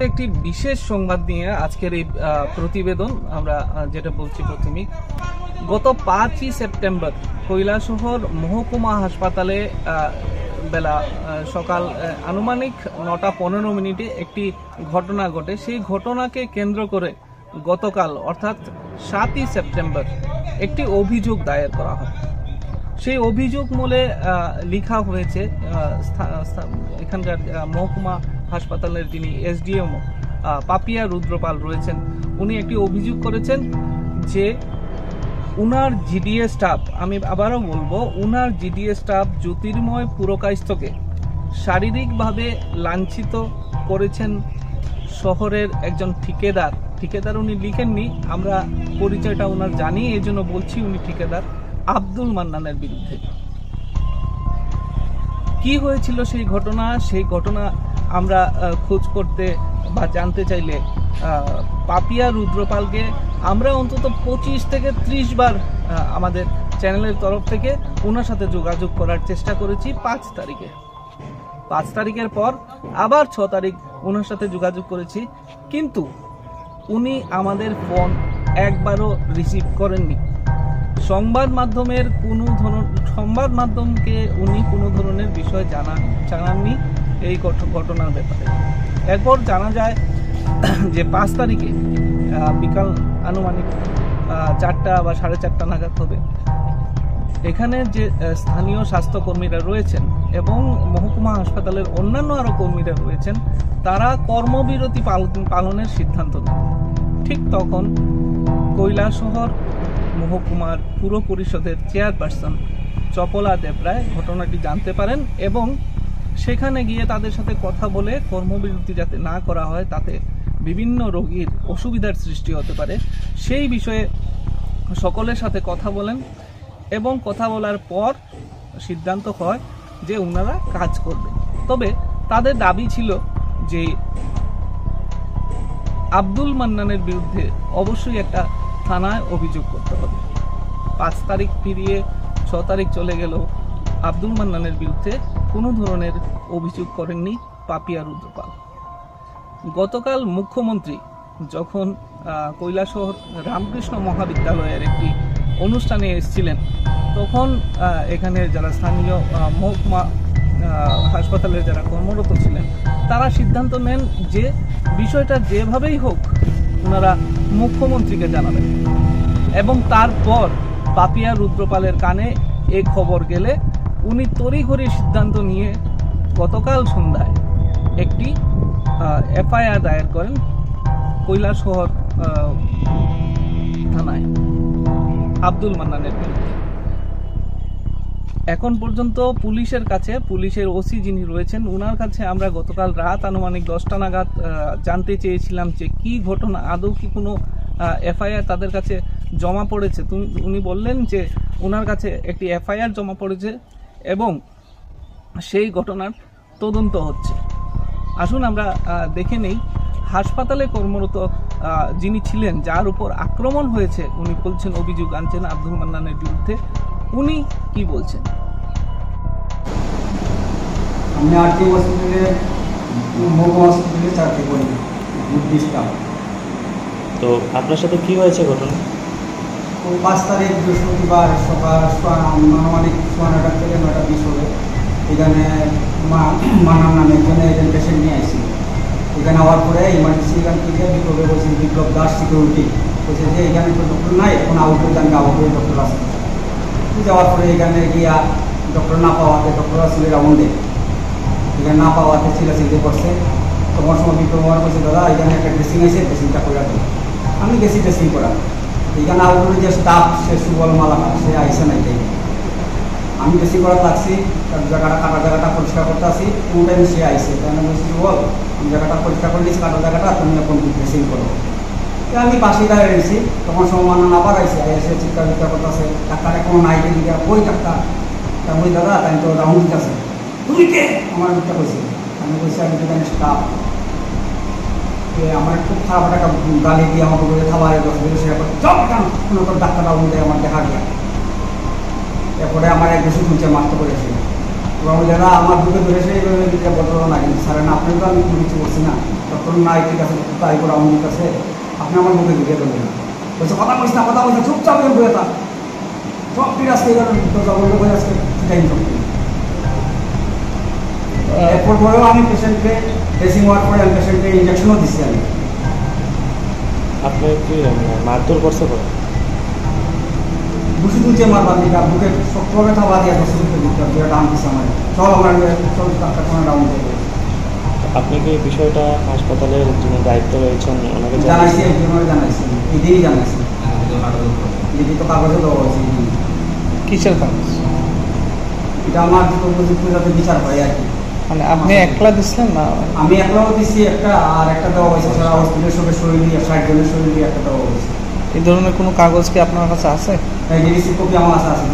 একটি বিশেষ সংবাদ নিয়ে আজকের এই প্রতিবেদন আমরা যেটা বলছি প্রথমেই গত 5ই সেপ্টেম্বর কৈলাসহর মহকুমা হাসপাতালে বেলা সকাল আনুমানিক 9টা 15 মিনিটে একটি ঘটনা ঘটে। সেই ঘটনাকে কেন্দ্র করে গতকাল অর্থাৎ 7ই সেপ্টেম্বর একটি অভিযোগ দায়ের করা হয়। সেই অভিযোগ মূলে লেখা হয়েছে এখানকার মহকুমা হাসপাতালের যিনি এসডিএম পাপিয়া রুদ্রপাল রয়েছেন, উনি একটি অভিযোগ করেছেন যে উনার জিডিএ স্টাফ, আমি আবারও বলবো, উনার জিডিএ স্টাফ জ্যোতির্ময় পুরকায়স্থকে শারীরিকভাবে লাঞ্ছিত করেছেন শহরের একজন ঠিকাদার উনি লিখেননি, আমরা পরিচয়টা উনার জানি, এই জন্য বলছি উনি ঠিকাদার আব্দুল মান্নানের বিরুদ্ধে। কি হয়েছিল সেই ঘটনা আমরা খোঁজ করতে বা জানতে চাইলে পাপিয়া রুদ্রপালকে আমরা অন্তত 25 থেকে 30 বার আমাদের চ্যানেলের তরফ থেকে ওনার সাথে যোগাযোগ করার চেষ্টা করেছি। 5 তারিখের পর আবার 6 তারিখ ওনার সাথে যোগাযোগ করেছি, কিন্তু উনি আমাদের ফোন একবারও রিসিভ করেননি। সংবাদ মাধ্যমকে উনি কোনো ধরনের বিষয় জানাননি এই ঘটনার ব্যাপারে। এরপর জানা যায় যে 5 তারিখে বিকাল আনুমানিক 4টা বা 4:30 নাগাদ হবে, এখানে যে স্থানীয় স্বাস্থ্যকর্মীরা রয়েছেন এবং মহকুমা হাসপাতালের অন্যান্য আরো কর্মীরা রয়েছেন, তারা কর্মবিরতি পালনের সিদ্ধান্ত নেন। ঠিক তখন কৈলাসহর মহকুমার পুর পরিষদের চেয়ারপারসন চপলা দেবরায় ঘটনাটি জানতে পারেন এবং সেখানে গিয়ে তাদের সাথে কথা বলে কর্মবিরতি যাতে না করা হয়, তাতে বিভিন্ন রোগীর অসুবিধার সৃষ্টি হতে পারে, সেই বিষয়ে সকলের সাথে কথা বলেন এবং কথা বলার পর সিদ্ধান্ত হয় যে ওনারা কাজ করবেন। তবে তাদের দাবি ছিল যে আব্দুল মান্নানের বিরুদ্ধে অবশ্যই একটা থানায় অভিযোগ করতে হবে। 5 তারিখ পেরিয়ে 6 তারিখ চলে গেল, আব্দুল মান্নানের বিরুদ্ধে কোনো ধরনের অভিযোগ করেননি পাপিয়া রুদ্রপাল। গতকাল মুখ্যমন্ত্রী যখন কৈলাসহর রামকৃষ্ণ মহাবিদ্যালয়ের একটি অনুষ্ঠানে এসেছিলেন, তখন এখানে যারা স্থানীয় মহকুমা হাসপাতালে যারা কর্মরত ছিলেন, তারা সিদ্ধান্ত নেন যে বিষয়টা যেভাবেই হোক ওনারা মুখ্যমন্ত্রীকে জানাবেন এবং তারপর পাপিয়া রুদ্রপালের কানে এই খবর গেলে উনি তড়িঘড়ি সিদ্ধান্ত নিয়ে গতকাল সন্ধ্যায় একটি এফআইআর দায়ের করেন কৈলাসহর থানায় আব্দুল মান্নানের বিরুদ্ধে। এখন পর্যন্ত পুলিশের ওসি যিনি রয়েছেন, ওনার কাছে আমরা গতকাল রাত আনুমানিক 10টা নাগাদ জানতে চেয়েছিলাম যে কি ঘটনা, আদৌ কি কোনো এফআইআর তাদের কাছে জমা পড়েছে। উনি বললেন যে ওনার কাছে একটি এফআইআর জমা পড়েছে এবং সেই ঘটনার তদন্ত হচ্ছে। আসুন আমরা দেখে নেই হাসপাতালে কর্মরত যিনি ছিলেন, যার উপর আক্রমণ হয়েছে, উনি বলছেন, অভিযোগ আনছেন আব্দুল মান্নানের বিরুদ্ধে, উনি কি বলছেন। আমি আরটি হসপিটালে মহকুমা হসপিটালে চাকরি করি, তো আপনার সাথে কি হয়েছে ঘটনা? 5 তারিখ বৃহস্পতিবার সকাল আনুমানিক 9টা থেকে 9:20 হবে। এখানে মান্নান নামে একজন পেশেন্ট নিয়ে আসছি। এখানে আওয়ার পরে ইমার্জেন্সি এখান থেকে বিপ্লব দাস সিকিউরিটি বলছে যে এখানে তো ডক্টর নাই, এখন আউটডোর জানকে আউটডোরে ডক্টর আছে। যাওয়ার পরে এখানে গিয়া ডক্টর না পাওয়াতে, ডক্টর আসলে রাউন্ডে এখানে না পাওয়াতে চিলাচিলি করছে। তোমার সময় বিপ্লব আমার বলছে, দাদা এখানে একটা ড্রেসিং আছে, ড্রেসিংটা করে দেবো। আমি গেছি ড্রেসিং করা। এখানে আউটডোরে যে স্টাফ, সে সুবল মালাকার, সে আইসে নাই। আমি ড্রেসিং করা লাগছি, তার জায়গাটা পরিষ্কার করতে আসি, কোন টাইমে সে আইসে। তাই আমি বলছি, সুবল আমি জায়গাটা পরিষ্কার করে দিচ্ছি, কাটার জায়গাটা তুমি এখন ড্রেসিং করো। আমি পাশে দাঁড়িয়ে রয়েছি, তখন সময় মান্নান আবার আইসে চিৎকার করতেছে, ডাক্তারে কোনো নাই দিকে, ওই ডাক্তার। তা ওই দাদা তাই তো রাউন্ড দিতেছে, তুমি কে? আমার একটা কইছে, আমি বলছি আমি যেখানে স্টাফ। আমার খুব খারাপ একটা গালি দিয়ে আমাকে বলে খাবারের 10 দিন সে কোনো ডাক্তার রাউন্ড দেয় আমার দেখা গিয়া। এরপরে আমার এক বেশি শুনছে মারতে করেছে, এবং যারা আমার বুকে ধরেছে এইভাবে বদল না, কিন্তু স্যার না, আপনি তো আমি কিছু করছি না। তখন নাই ঠিক আছে তাই করে আমার কাছে আপনি আমার মুখে ঢুকে দেবেন না বলছে কথা বলিস না চুপচাপ এর বইয়ে থাক সব ঠিক আছে বলে আজকে সেটাই এরপর পরেও আমি পেশেন্টকে ড্রেসিং হওয়ার পরে আমি পেশেন্টকে ইঞ্জেকশনও দিচ্ছি আমি। আপনি কি মারধর করছে করে? বুঝে তুলছে আমার বাদিকা বুকে শক্তভাবে থাবা দিয়ে ডাউন দিচ্ছে আমার সব আমার সব ডাক্তারখানা ডাউন দিয়ে। আপনি কি বিষয়টা হাসপাতালের যিনি দায়িত্ব রয়েছেন ওনাকে জানাইছি, একজনের জানাইছি, এদিনই জানাইছি, লিখিত কাগজে দেওয়া হয়েছে। কিসের কাগজ? এটা আমার যত উপযুক্ত যাতে বিচার হয় আর কি। মানে আপনি একলা দিচ্ছেন না? আমি একলাও দিচ্ছি একটা, আর একটা দেওয়া হয়েছে সারা হসপিটালের সঙ্গে শরীরই 60 জনের শরীরই একটা দেওয়া হয়েছে। এই ধরনের কোনো কাগজ কি আপনার কাছে আছে? ডিডিসি কপি আমার কাছে আছে,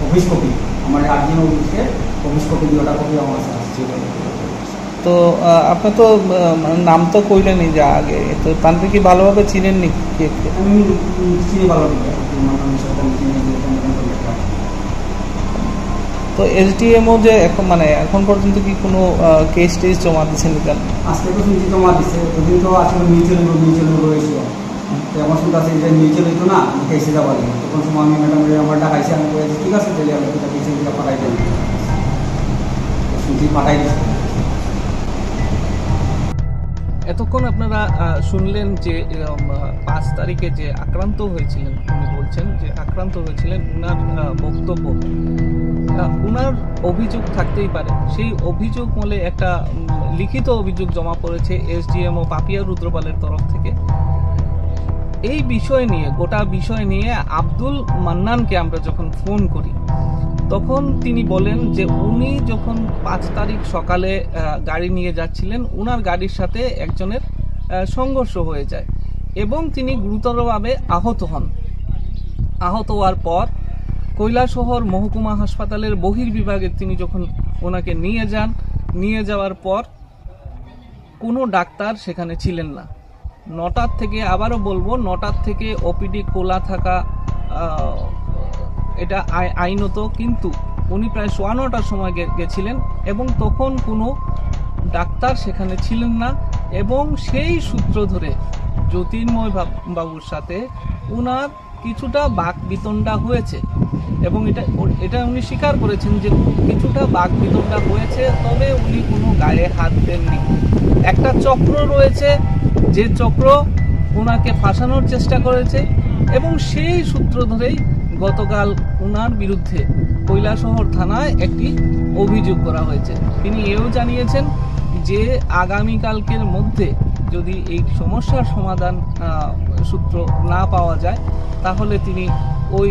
অফিস কপি, আমার আর্জিন অফিসে অফিস কপি দুটা কপি আমার কাছে আছে। তো আপনি তো নাম তো কইলেনই যা আগে, তো তান্ত্রিক কি ভালোভাবে চিনেননি? আমি চিনি ভালোভাবে। তো এসডিএমও যে এখন মানে এখন পর্যন্ত কি কোনো কেস টেস জমা দিচ্ছেন কেন? আজকে তো শুনছি জমা দিচ্ছে, ওদিন তো আসলে মিউচুয়াল হয়েছিল, তো আমার শুনতে আছে যে মিউচুয়াল হইতো না কেসে যাওয়া লাগে। তখন সময় আমি ম্যাডাম আমার ডাকাইছি, আমি বলেছি ঠিক আছে তাহলে আমি কেসে পাঠাই দেন, শুনছি পাঠাই দিচ্ছি। এতক্ষণ আপনারা শুনলেন যে 5 তারিখে যে আক্রান্ত হয়েছিলেন, উনি বলছেন যে আক্রান্ত হয়েছিলেন, উনার বক্তব্য, উনার অভিযোগ থাকতেই পারে। সেই অভিযোগ বলে একটা লিখিত অভিযোগ জমা পড়েছে এসডিএম ও পাপিয়া রুদ্রপালের তরফ থেকে। এই বিষয় নিয়ে, গোটা বিষয় নিয়ে আব্দুল মান্নানকে আমরা যখন ফোন করি তখন তিনি বলেন যে উনি যখন 5 তারিখ সকালে গাড়ি নিয়ে যাচ্ছিলেন, উনার গাড়ির সাথে একজনের সংঘর্ষ হয়ে যায় এবং তিনি গুরুতরভাবে আহত হন। আহত হওয়ার পর কৈলাসহর মহকুমা হাসপাতালের বহির্বিভাগে তিনি যখন ওনাকে নিয়ে যান, নিয়ে যাওয়ার পর কোনো ডাক্তার সেখানে ছিলেন না। 9টার থেকে, আবারও বলবো, 9টার থেকে ওপিডি খোলা থাকা এটা আইনত, কিন্তু উনি প্রায় 9:15টার সময় গেছিলেন এবং তখন কোনো ডাক্তার সেখানে ছিলেন না। এবং সেই সূত্র ধরে জ্যোতির্ময় বাবুর সাথে উনার কিছুটা বাকবিতণ্ডা হয়েছে এবং এটা উনি স্বীকার করেছেন যে কিছুটা বাকবিতণ্ডা হয়েছে, তবে উনি কোনো গায়ে হাত দেননি। একটা চক্র রয়েছে, যে চক্র ওনাকে ফাঁসানোর চেষ্টা করেছে এবং সেই সূত্র ধরেই গতকাল উনার বিরুদ্ধে কৈলাসহর থানায় একটি অভিযোগ করা হয়েছে। তিনি এও জানিয়েছেন যে আগামীকালকের মধ্যে যদি এই সমস্যার সমাধান সূত্র না পাওয়া যায় তাহলে তিনি ওই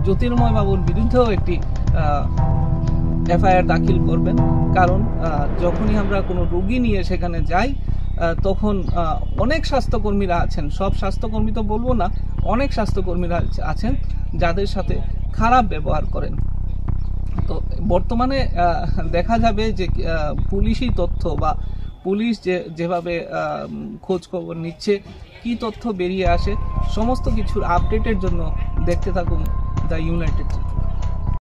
জ্যোতির্ময় বাবুর বিরুদ্ধেও একটি এফআইআর দাখিল করবেন। কারণ যখনই আমরা কোনো রোগী নিয়ে সেখানে যাই তখন অনেক স্বাস্থ্যকর্মীরা আছেন, সব স্বাস্থ্যকর্মী তো বলবো না, অনেক স্বাস্থ্যকর্মীরা আছেন যাদের সাথে খারাপ ব্যবহার করেন। তো বর্তমানে দেখা যাবে যে পুলিশি তথ্য বা পুলিশ যেভাবে খোঁজ খবর নিচ্ছে, কি তথ্য বেরিয়ে আসে, সমস্ত কিছুর আপডেটের জন্য দেখতে থাকুন দ্য ইউনাইটেড।